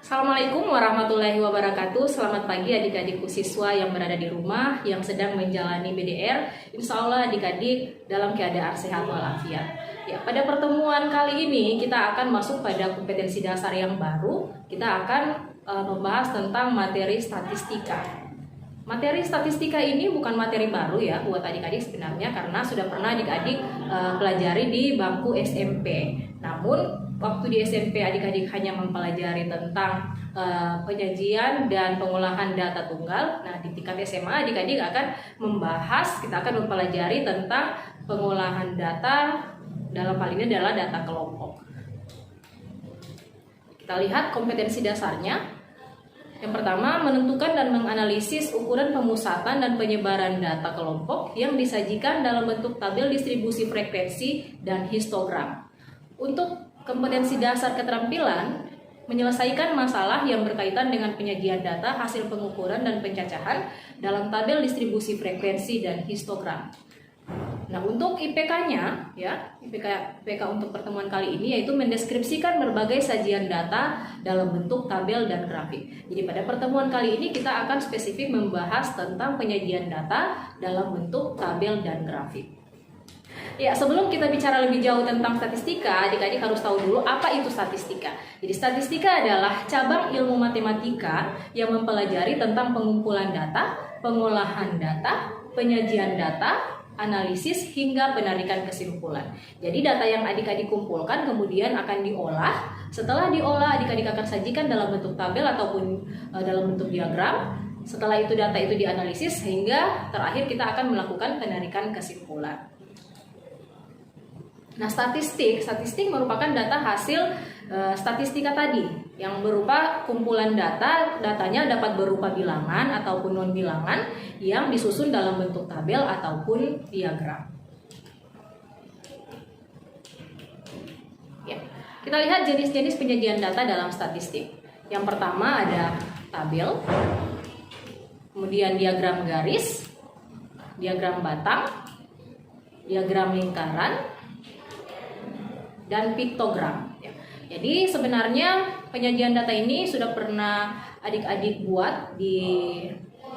Assalamualaikum warahmatullahi wabarakatuh. Selamat pagi adik-adikku siswa yang berada di rumah, yang sedang menjalani BDR. Insya Allah adik-adik dalam keadaan sehat walafiat. Ya, pada pertemuan kali ini kita akan masuk pada kompetensi dasar yang baru. Kita akan membahas tentang materi statistika. Materi statistika ini bukan materi baru ya buat adik-adik sebenarnya, karena sudah pernah adik-adik pelajari di bangku SMP. Namun waktu di SMP adik-adik hanya mempelajari tentang penyajian dan pengolahan data tunggal. Nah, di tingkat SMA adik-adik akan membahas, kita akan mempelajari tentang pengolahan data, dalam hal ini adalah data kelompok. Kita lihat kompetensi dasarnya. Yang pertama, menentukan dan menganalisis ukuran pemusatan dan penyebaran data kelompok yang disajikan dalam bentuk tabel distribusi frekuensi dan histogram. Untuk kompetensi dasar keterampilan, menyelesaikan masalah yang berkaitan dengan penyajian data, hasil pengukuran dan pencacahan dalam tabel distribusi frekuensi dan histogram. Nah, untuk IPK-nya ya, IPK untuk pertemuan kali ini yaitu mendeskripsikan berbagai sajian data dalam bentuk tabel dan grafik. Jadi pada pertemuan kali ini kita akan spesifik membahas tentang penyajian data dalam bentuk tabel dan grafik. Ya, sebelum kita bicara lebih jauh tentang statistika, adik-adik harus tahu dulu apa itu statistika. Jadi statistika adalah cabang ilmu matematika yang mempelajari tentang pengumpulan data, pengolahan data, penyajian data, analisis hingga penarikan kesimpulan. Jadi data yang adik-adik kumpulkan kemudian akan diolah. Setelah diolah, adik-adik akan sajikan dalam bentuk tabel ataupun dalam bentuk diagram. Setelah itu data itu dianalisis sehingga terakhir kita akan melakukan penarikan kesimpulan. Nah, statistik merupakan data hasil statistika tadi yang berupa kumpulan data. Datanya dapat berupa bilangan ataupun non bilangan yang disusun dalam bentuk tabel ataupun diagram. Ya, kita lihat jenis-jenis penyajian data dalam statistik. Yang pertama ada tabel, kemudian diagram garis, diagram batang, diagram lingkaran, dan piktogram. Jadi sebenarnya penyajian data ini sudah pernah adik-adik buat di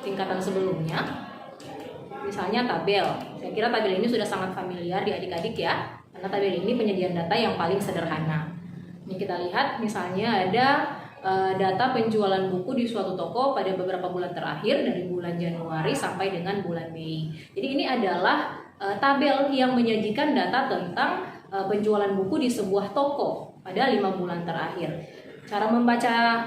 tingkatan sebelumnya. Misalnya tabel. Saya kira tabel ini sudah sangat familiar di adik-adik ya, karena tabel ini penyajian data yang paling sederhana. Ini kita lihat misalnya ada data penjualan buku di suatu toko pada beberapa bulan terakhir dari bulan Januari sampai dengan bulan Mei. Jadi ini adalah tabel yang menyajikan data tentang penjualan buku di sebuah toko pada 5 bulan terakhir. Cara membaca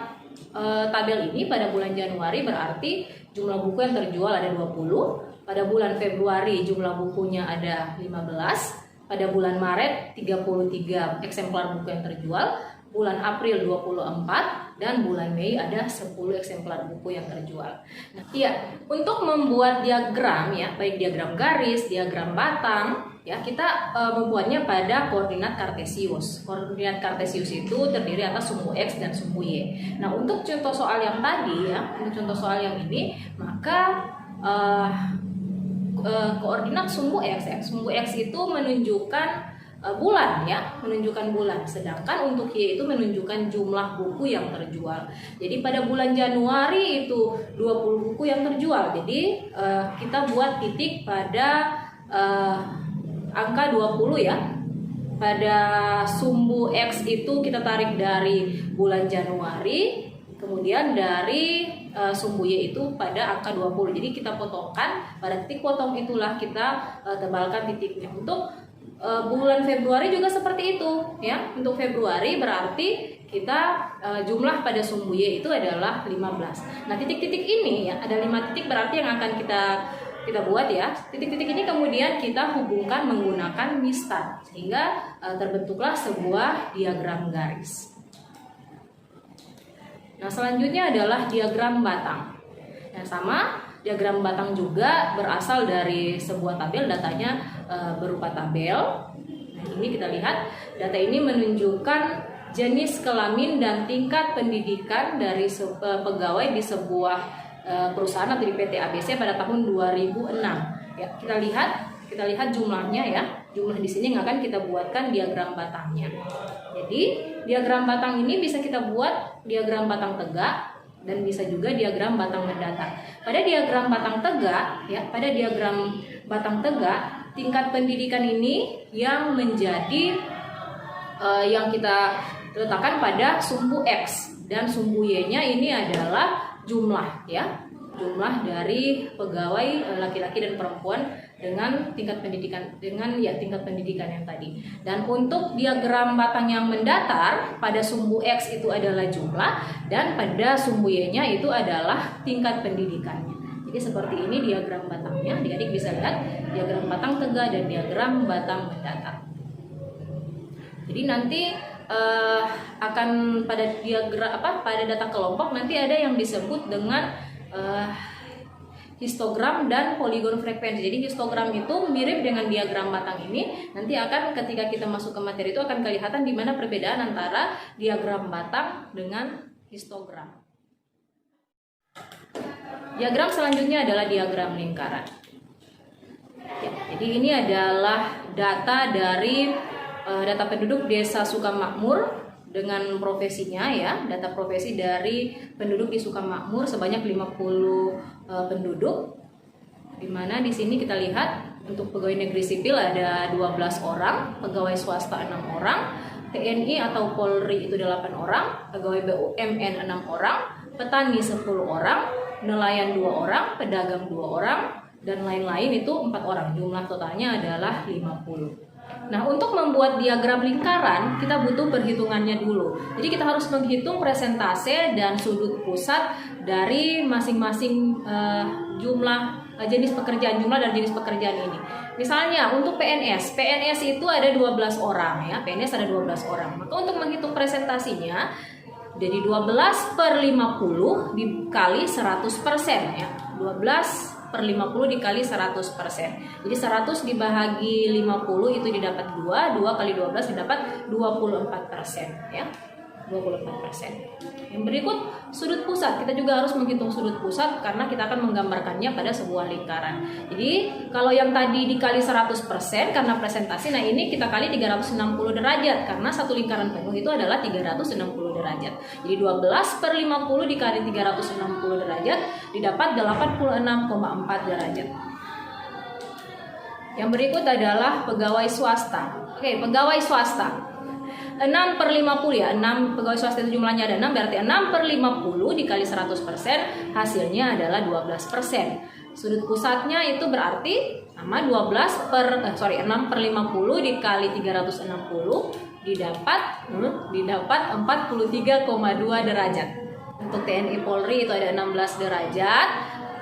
tabel ini pada bulan Januari berarti jumlah buku yang terjual ada 20, pada bulan Februari jumlah bukunya ada 15, pada bulan Maret 33 eksemplar buku yang terjual, bulan April 24, dan bulan Mei ada 10 eksemplar buku yang terjual. Nah, iya, untuk membuat diagram ya, baik diagram garis, diagram batang, ya kita membuatnya pada koordinat kartesius. Koordinat kartesius itu terdiri atas sumbu X dan sumbu Y. Nah, untuk contoh soal yang tadi ya, untuk contoh soal yang ini, maka koordinat sumbu X itu menunjukkan bulan ya, menunjukkan bulan, sedangkan untuk Y itu menunjukkan jumlah buku yang terjual. Jadi pada bulan Januari itu 20 buku yang terjual. Jadi kita buat titik pada angka 20 ya. Pada sumbu X itu kita tarik dari bulan Januari, kemudian dari sumbu Y itu pada angka 20. Jadi kita potongkan, pada titik potong itulah kita tebalkan titiknya. Untuk bulan Februari juga seperti itu ya. Untuk Februari berarti kita jumlah pada sumbu Y itu adalah 15. Nah, titik-titik ini ya, ada 5 titik berarti yang akan kita buat ya. Titik-titik ini kemudian kita hubungkan menggunakan mistar sehingga terbentuklah sebuah diagram garis. Nah, selanjutnya adalah diagram batang. Nah, sama diagram batang juga berasal dari sebuah tabel, datanya berupa tabel. Nah, ini kita lihat, data ini menunjukkan jenis kelamin dan tingkat pendidikan dari pegawai di sebuah perusahaan atau di PT ABC pada tahun 2006. Ya, kita lihat jumlahnya ya. Jumlah di sini yang akan kita buatkan diagram batangnya. Jadi, diagram batang ini bisa kita buat diagram batang tegak dan bisa juga diagram batang mendatar. Pada diagram batang tegak, ya, pada diagram batang tegak, tingkat pendidikan ini yang menjadi yang kita letakkan pada sumbu X, dan sumbu Y-nya ini adalah jumlah, ya, jumlah dari pegawai laki-laki dan perempuan dengan tingkat pendidikan tingkat pendidikan yang tadi. Dan untuk diagram batang yang mendatar, pada sumbu X itu adalah jumlah dan pada sumbu Y-nya itu adalah tingkat pendidikannya. Jadi seperti ini diagram batangnya. Adik-adik bisa lihat diagram batang tegak dan diagram batang mendatar. Jadi nanti akan pada diagram pada data kelompok nanti ada yang disebut dengan histogram dan poligon frekuensi. Jadi histogram itu mirip dengan diagram batang ini. Nanti akan ketika kita masuk ke materi itu akan kelihatan di mana perbedaan antara diagram batang dengan histogram. Diagram selanjutnya adalah diagram lingkaran. Ya, jadi ini adalah data dari data penduduk Desa Sukamakmur dengan profesinya, ya, data profesi dari penduduk di Sukamakmur sebanyak 50 penduduk. Dimana di sini kita lihat untuk pegawai negeri sipil ada 12 orang, pegawai swasta 6 orang, TNI atau Polri itu 8 orang, pegawai BUMN 6 orang, petani 10 orang, nelayan 2 orang, pedagang 2 orang, dan lain-lain itu 4 orang. Jumlah totalnya adalah 50. Nah, untuk membuat diagram lingkaran, kita butuh perhitungannya dulu. Jadi kita harus menghitung persentase dan sudut pusat dari masing-masing jumlah jenis pekerjaan, jumlah dan jenis pekerjaan ini. Misalnya untuk PNS itu ada 12 orang, ya. PNS ada 12 orang. Maka untuk menghitung presentasinya, jadi 12/50 dikali 100%, ya. 12/50 dikali 100%. Jadi 100 dibagi 50 itu didapat 2 kali 12 didapat 24%, ya. 24%. Yang berikut sudut pusat. Kita juga harus menghitung sudut pusat karena kita akan menggambarkannya pada sebuah lingkaran. Jadi kalau yang tadi dikali 100% karena presentasi, nah ini kita kali 360 derajat karena satu lingkaran penuh itu adalah 360 derajat. Jadi 12/50 dikali 360 derajat didapat 86,4 derajat. Yang berikut adalah pegawai swasta. Oke, pegawai swasta. 6/50, ya, 6 pegawai swasta itu jumlahnya ada 6, berarti 6/50 dikali 100% hasilnya adalah 12%. Sudut pusatnya itu berarti sama 6/50 dikali 360 didapat 43,2 derajat. Untuk TNI Polri itu ada 16 derajat,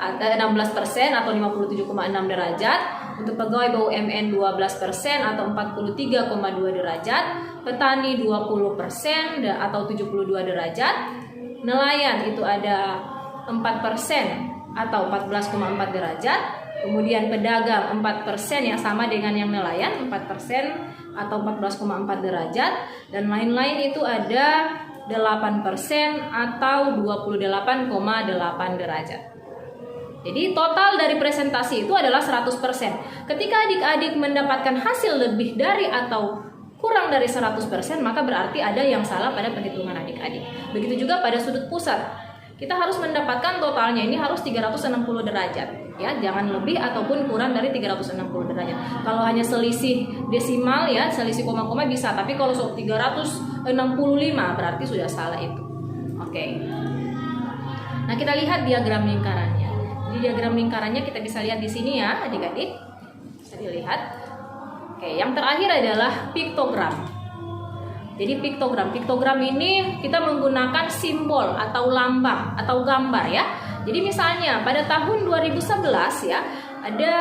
ada 16% atau 57,6 derajat. Untuk pegawai BUMN 12% atau 43,2 derajat, petani 20% atau 72 derajat, nelayan itu ada 4% atau 14,4 derajat, kemudian pedagang 4% yang sama dengan yang nelayan 4% atau 14,4 derajat, dan lain-lain itu ada 8% atau 28,8 derajat. Jadi total dari presentasi itu adalah 100%. Ketika adik-adik mendapatkan hasil lebih dari atau kurang dari 100%, maka berarti ada yang salah pada perhitungan adik-adik. Begitu juga pada sudut pusat. Kita harus mendapatkan totalnya ini harus 360 derajat, ya, jangan lebih ataupun kurang dari 360 derajat. Kalau hanya selisih desimal, ya, selisih koma-koma bisa, tapi kalau 365 berarti sudah salah itu. Oke. Nah, kita lihat diagram lingkarannya. Di diagram lingkarannya kita bisa lihat di sini, ya, adik-adik. Bisa dilihat. Oke, yang terakhir adalah piktogram. Jadi piktogram ini kita menggunakan simbol atau lambang atau gambar, ya. Jadi misalnya pada tahun 2011, ya, ada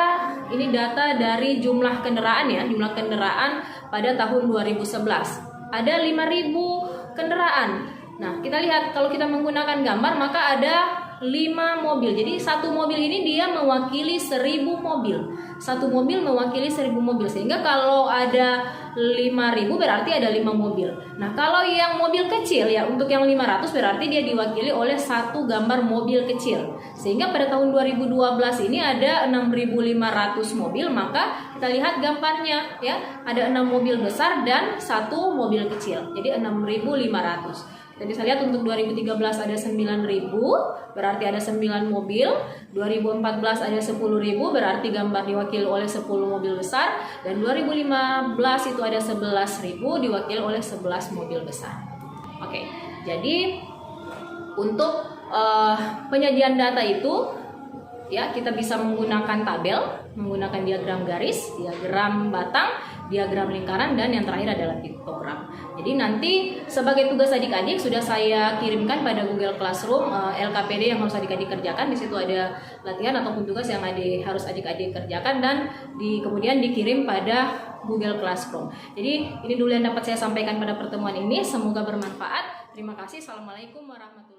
ini data dari jumlah kendaraan, ya, jumlah kendaraan pada tahun 2011. Ada 5.000 kendaraan. Nah, kita lihat kalau kita menggunakan gambar maka ada 5 mobil. Jadi satu mobil ini dia mewakili 1.000 mobil. Satu mobil mewakili 1.000 mobil. Sehingga kalau ada 5.000 berarti ada 5 mobil. Nah, kalau yang mobil kecil, ya, untuk yang 500 berarti dia diwakili oleh satu gambar mobil kecil. Sehingga pada tahun 2012 ini ada 6.500 mobil, maka kita lihat gambarnya, ya. Ada 6 mobil besar dan 1 mobil kecil. Jadi 6.500. Kita bisa lihat untuk 2013 ada 9.000, berarti ada 9 mobil. 2014 ada 10.000, berarti gambar diwakili oleh 10 mobil besar. Dan 2015 itu ada 11.000, diwakili oleh 11 mobil besar. Oke, jadi untuk penyajian data itu ya kita bisa menggunakan tabel, menggunakan diagram garis, diagram batang, diagram lingkaran, dan yang terakhir adalah piktogram. Jadi nanti sebagai tugas adik-adik sudah saya kirimkan pada Google Classroom LKPD yang harus adik-adik kerjakan. Di situ ada latihan ataupun tugas yang harus adik-adik kerjakan dan kemudian dikirim pada Google Classroom. Jadi ini dulu yang dapat saya sampaikan pada pertemuan ini. Semoga bermanfaat. Terima kasih. Assalamualaikum warahmatullahi wabarakatuh.